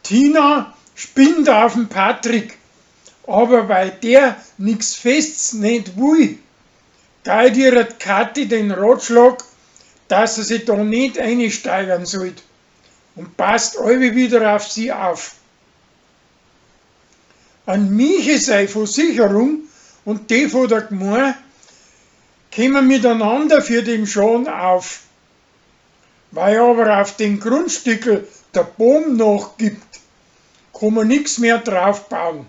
Tina spinnt auf den Patrick, aber weil der nix Festes nicht will, gibt ihr Kathi den Ratschlag, dass er sich da nicht einsteigern soll und passt alle wieder auf sie auf. An Michi seine Versicherung und die von der Gemeinde kommen miteinander für den Schaden auf. Weil aber auf den Grundstückel der Baum nachgibt, kann man nichts mehr draufbauen.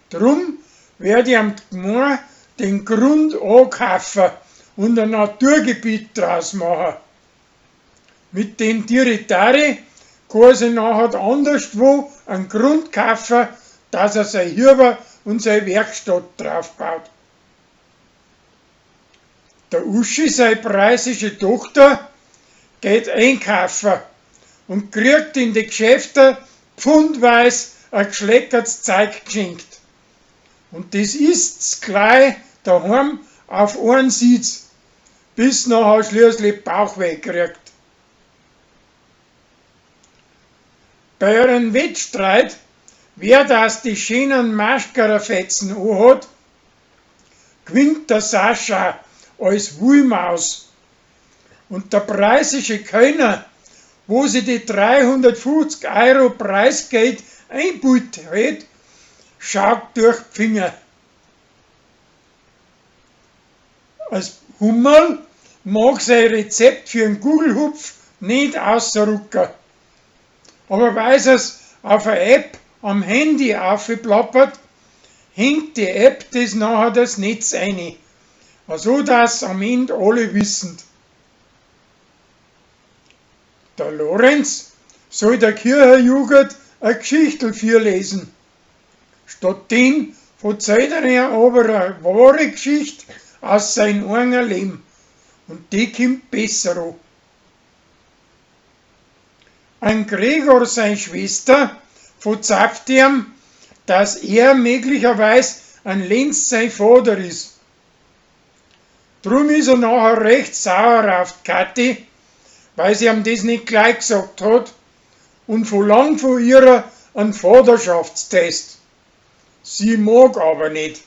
Drum werde ich am Gemeinde den Grund ankaufen und ein Naturgebiet draus machen. Mit dem Territori kann sie nachher anderswo einen Grund kaufen, dass er sein Hüber und seine Werkstatt draufbaut. Der Uschi, seine preisische Tochter, geht einkaufen und kriegt in die Geschäfte pfundweise ein geschleckertes Zeug geschenkt. Und das isst's gleich daheim auf einen Sitz, bis nachher schließlich Bauchweh kriegt. Bei einem Wettstreit, wer das die schönen Maskerafetzen anhat, gewinnt der Sascha als Wuhlmaus. Und der preisische Kölner, wo sie die 350 € Preisgeld einbüht hat, schaut durch die Finger. Als Hummerl mag sein Rezept für einen Gugelhupf nicht ausrucken. Aber weil es auf eine App am Handy aufplappert, hängt die App das nachher das Netz ein. Also dass am Ende alle wissen. Der Lorenz soll der Kirchenjugend eine Geschichte vorlesen. Stattdem erzählt er aber eine wahre Geschichte aus seinem eigenen Leben. Und die kommt besser an. Ein Gregor, seine Schwester, verzapft ihm, dass er möglicherweise ein Lenz sein Vater ist. Drum ist er nachher recht sauer auf die Kathi, weil sie ihm das nicht gleich gesagt hat und verlangt von ihr einen Vaterschaftstest. Sie mag aber nicht.